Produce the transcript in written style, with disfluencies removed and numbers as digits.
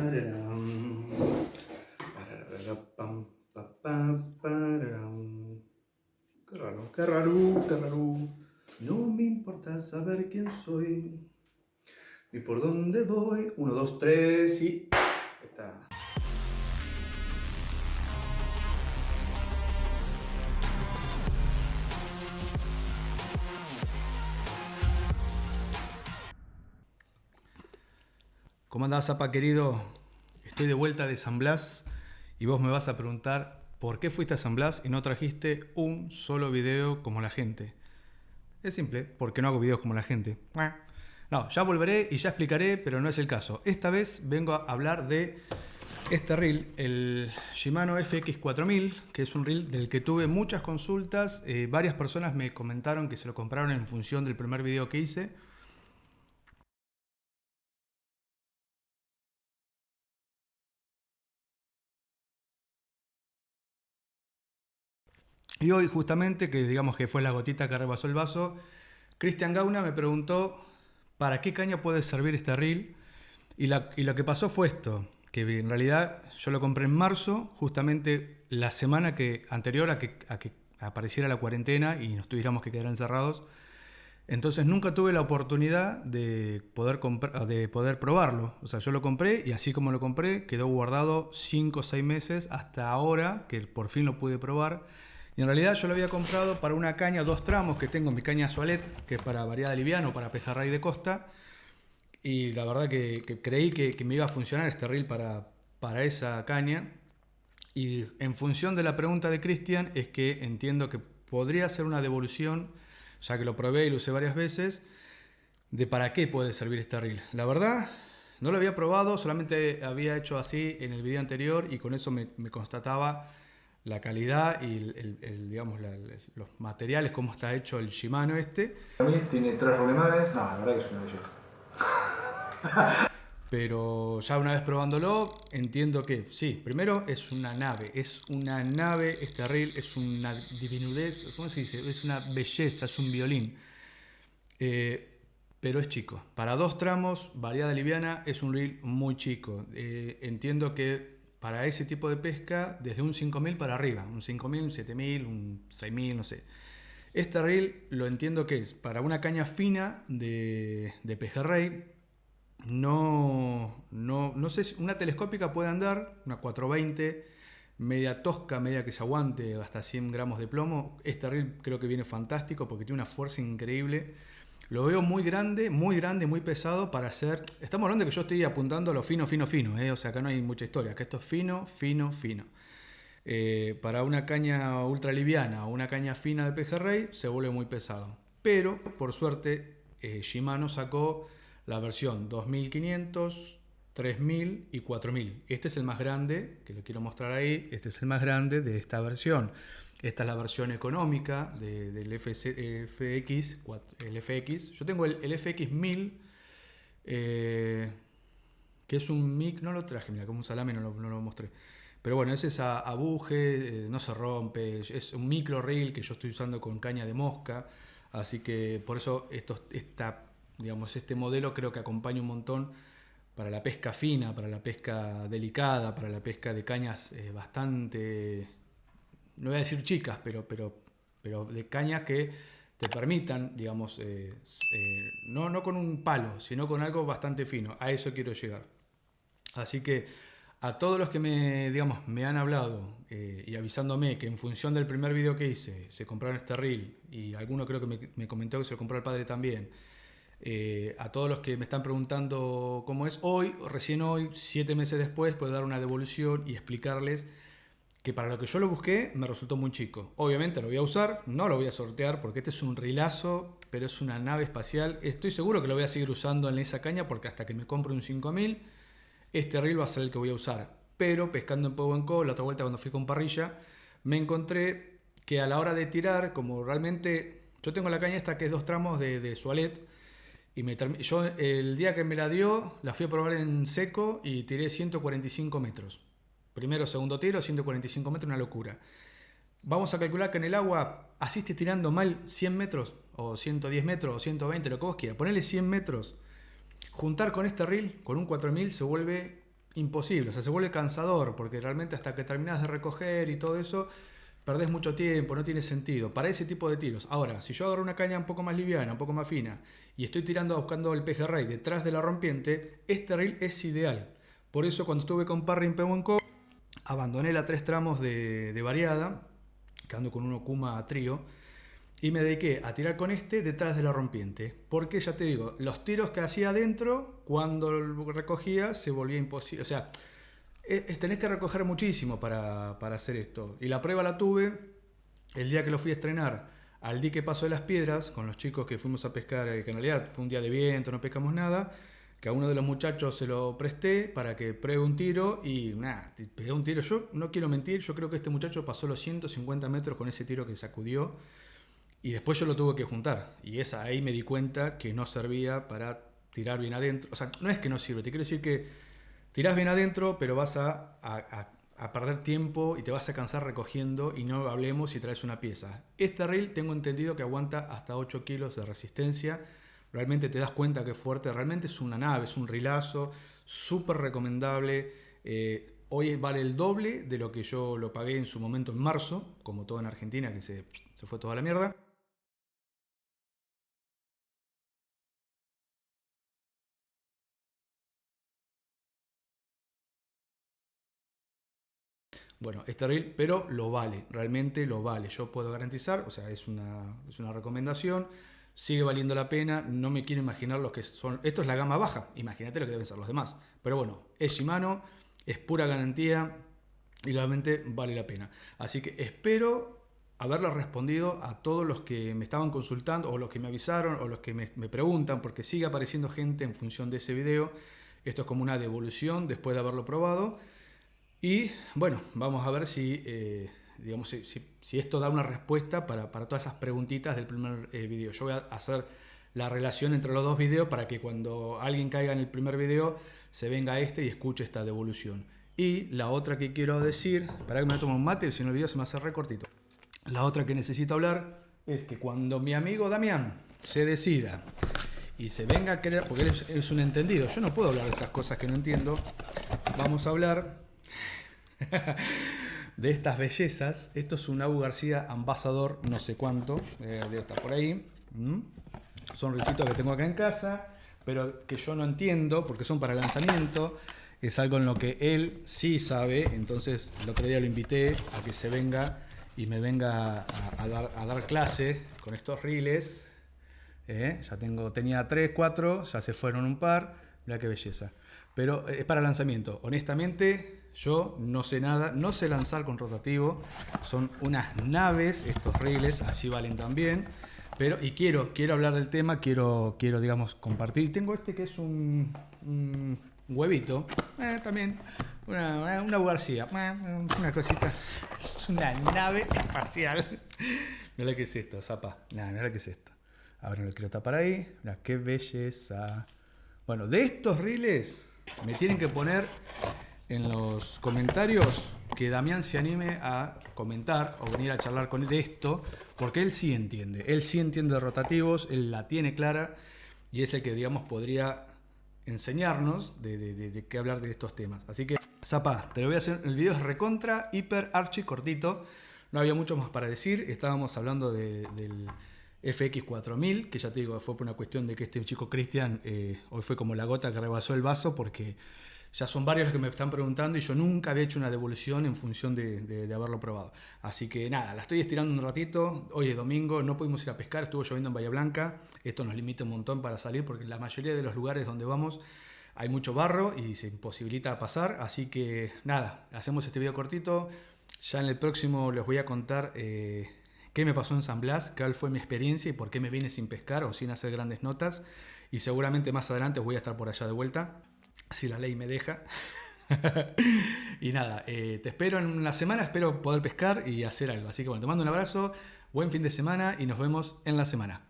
Qué raro, qué raro, qué raro. No me importa saber quién soy ni por dónde voy. 1, 2, 3 y... Ahí está. ¿Cómo andás, Zapa, querido? Estoy de vuelta de San Blas y vos me vas a preguntar por qué fuiste a San Blas y no trajiste un solo video como la gente. Es simple, porque no hago videos como la gente. No, ya volveré y ya explicaré, pero no es el caso. Esta vez vengo a hablar de este reel, el Shimano FX4000, que es un reel del que tuve muchas consultas. Varias personas me comentaron que se lo compraron en función del primer video que hice. Y hoy justamente, que digamos que fue la gotita que rebasó el vaso, Cristian Gauna me preguntó para qué caña puede servir este reel. Y lo que pasó fue esto, que en realidad yo lo compré en marzo, justamente la semana anterior a que apareciera la cuarentena y nos tuviéramos que quedar encerrados. Entonces nunca tuve la oportunidad de poder probarlo. O sea, yo lo compré y así como lo compré, quedó guardado 5 o 6 meses hasta ahora que por fin lo pude probar. Y en realidad yo lo había comprado para una caña 2 tramos que tengo, mi caña Soalet, que es para variada liviano, para pejerrey de costa. Y la verdad que creí que me iba a funcionar este reel para esa caña. Y en función de la pregunta de Cristian es que entiendo que podría ser una devolución, ya que lo probé y lo usé varias veces, de para qué puede servir este reel. La verdad, no lo había probado, solamente había hecho así en el video anterior y con eso me constataba la calidad y digamos, los materiales, cómo está hecho el Shimano este. Tiene 3 rolemanes, no, la verdad que es una belleza. Pero ya una vez probándolo, entiendo que sí, primero es una nave este reel, es una divinudez, ¿cómo se dice? Es una belleza, es un violín. Pero es chico. Para 2 tramos, variada liviana, es un reel muy chico. Entiendo que para ese tipo de pesca, desde un 5000 para arriba, un 5000, un 7000, un 6000, no sé. Este reel lo entiendo que es para una caña fina de pejerrey. No sé, una telescópica puede andar, una 420, media tosca, media que se aguante hasta 100 gramos de plomo. Este reel creo que viene fantástico porque tiene una fuerza increíble. Lo veo muy grande, muy pesado para hacer... Estamos hablando de que yo estoy apuntando a lo fino, o sea, acá no hay mucha historia, que esto es fino. Para una caña ultra liviana o una caña fina de pejerrey se vuelve muy pesado. Pero, por suerte, Shimano sacó la versión 2500, 3000 y 4000. Este es el más grande, que lo quiero mostrar ahí. Este es el más grande de esta versión. Esta es la versión económica del FX. Yo tengo el FX 1000, que es un mic. No lo traje, mira, como un salame no lo mostré. Pero bueno, ese es a buje, no se rompe. Es un micro reel que yo estoy usando con caña de mosca. Así que por eso este modelo creo que acompaña un montón para la pesca fina, para la pesca delicada, para la pesca de cañas bastante, no voy a decir chicas, pero de cañas que te permitan, digamos, no con un palo, sino con algo bastante fino. A eso quiero llegar. Así que a todos los que me han hablado y avisándome que en función del primer video que hice se compraron este reel, y alguno creo que me comentó que se lo compró el padre también, a todos los que me están preguntando cómo es hoy, recién hoy, 7 meses después, puedo dar una devolución y explicarles que para lo que yo lo busqué me resultó muy chico. Obviamente lo voy a usar, no lo voy a sortear porque este es un reelazo, pero es una nave espacial. Estoy seguro que lo voy a seguir usando en esa caña porque hasta que me compre un 5000, este reel va a ser el que voy a usar. Pero pescando en Powenco, la otra vuelta cuando fui con parrilla, me encontré que a la hora de tirar, como realmente yo tengo la caña esta que es 2 tramos de Soalet, y yo el día que me la dio la fui a probar en seco y tiré 145 metros. Primero, segundo tiro, 145 metros, una locura. Vamos a calcular que en el agua, así esté tirando mal 100 metros, o 110 metros, o 120, lo que vos quieras. Ponele 100 metros. Juntar con este reel, con un 4000, se vuelve imposible, o sea, se vuelve cansador, porque realmente hasta que terminas de recoger y todo eso, perdés mucho tiempo, no tiene sentido, para ese tipo de tiros. Ahora, si yo agarro una caña un poco más liviana, un poco más fina, y estoy tirando buscando el pejerrey detrás de la rompiente, este reel es ideal. Por eso cuando estuve con Parry en Pehuenco, abandoné la 3 tramos de variada, que ando con un Okuma trío, y me dediqué a tirar con este detrás de la rompiente. Porque ya te digo, los tiros que hacía adentro, cuando lo recogía, se volvía imposible. O sea, tenés que recoger muchísimo para hacer esto. Y la prueba la tuve el día que lo fui a estrenar al dique Paso de las Piedras, con los chicos que fuimos a pescar, que en realidad fue un día de viento, no pescamos nada, que a uno de los muchachos se lo presté para que pruebe un tiro y nada, pegué un tiro. Yo no quiero mentir, yo creo que este muchacho pasó los 150 metros con ese tiro que sacudió y después yo lo tuve que juntar. Y ahí me di cuenta que no servía para tirar bien adentro. O sea, no es que no sirve, te quiero decir que tirás bien adentro, pero vas a perder tiempo y te vas a cansar recogiendo, y no hablemos si traes una pieza. Este reel tengo entendido que aguanta hasta 8 kilos de resistencia. Realmente te das cuenta que es fuerte, realmente es una nave, es un rilazo, súper recomendable. Hoy vale el doble de lo que yo lo pagué en su momento en marzo, como todo en Argentina, que se fue toda la mierda. Bueno, este reel, pero lo vale, realmente lo vale. Yo puedo garantizar, o sea, es una recomendación. Sigue valiendo la pena, no me quiero imaginar los que son. Esto es la gama baja, imagínate lo que deben ser los demás. Pero bueno, es Shimano, es pura garantía y realmente vale la pena. Así que espero haberle respondido a todos los que me estaban consultando, o los que me avisaron, o los que me preguntan, porque sigue apareciendo gente en función de ese video. Esto es como una devolución después de haberlo probado. Y bueno, vamos a ver si, digamos, si esto da una respuesta para todas esas preguntitas del primer video. Yo voy a hacer la relación entre los dos videos para que cuando alguien caiga en el primer video se venga a este y escuche esta devolución. Y la otra que quiero decir, para que me tome un mate, si no el video se me hace re cortito. La otra que necesito hablar es que cuando mi amigo Damián se decida y se venga a querer, porque él es un entendido, yo no puedo hablar de estas cosas que no entiendo, vamos a hablar de estas bellezas. Esto es un Abu García Ambassador no sé cuánto, debe estar por ahí. Son risitos que tengo acá en casa, pero que yo no entiendo porque son para lanzamiento. Es algo en lo que él sí sabe. Entonces el otro día lo invité a que se venga y me venga a dar clase con estos reels. Ya tenía 3, 4, ya se fueron un par. Mira qué belleza. Pero es para lanzamiento. Honestamente, yo no sé nada, no sé lanzar con rotativo. Son unas naves estos reels, así valen también. Pero, y quiero hablar del tema, quiero digamos, compartir. Tengo este que es un huevito, también una Abu García, una cosita. Es una nave espacial. Mira qué es esto, zapa. Mira qué es esto. Ahora no lo quiero tapar ahí. Mira qué belleza. Bueno, de estos reels me tienen que poner en los comentarios que Damián se anime a comentar o venir a charlar con él de esto, porque él sí entiende de rotativos, él la tiene clara y es el que, digamos, podría enseñarnos de qué hablar de estos temas. Así que, zapa, te lo voy a hacer. El video es recontra, hiper, archi cortito. No había mucho más para decir. Estábamos hablando del FX4000, que ya te digo, fue por una cuestión de que este chico Cristian hoy fue como la gota que rebasó el vaso, porque ya son varios los que me están preguntando y yo nunca había hecho una devolución en función de haberlo probado. Así que nada, la estoy estirando un ratito. Hoy es domingo, no pudimos ir a pescar, estuvo lloviendo en Bahía Blanca. Esto nos limita un montón para salir porque en la mayoría de los lugares donde vamos hay mucho barro y se imposibilita pasar. Así que nada, hacemos este video cortito. Ya en el próximo les voy a contar qué me pasó en San Blas, cuál fue mi experiencia y por qué me vine sin pescar o sin hacer grandes notas. Y seguramente más adelante voy a estar por allá de vuelta, si la ley me deja. Y nada, te espero en una semana, espero poder pescar y hacer algo. Así que bueno, te mando un abrazo, buen fin de semana y nos vemos en la semana.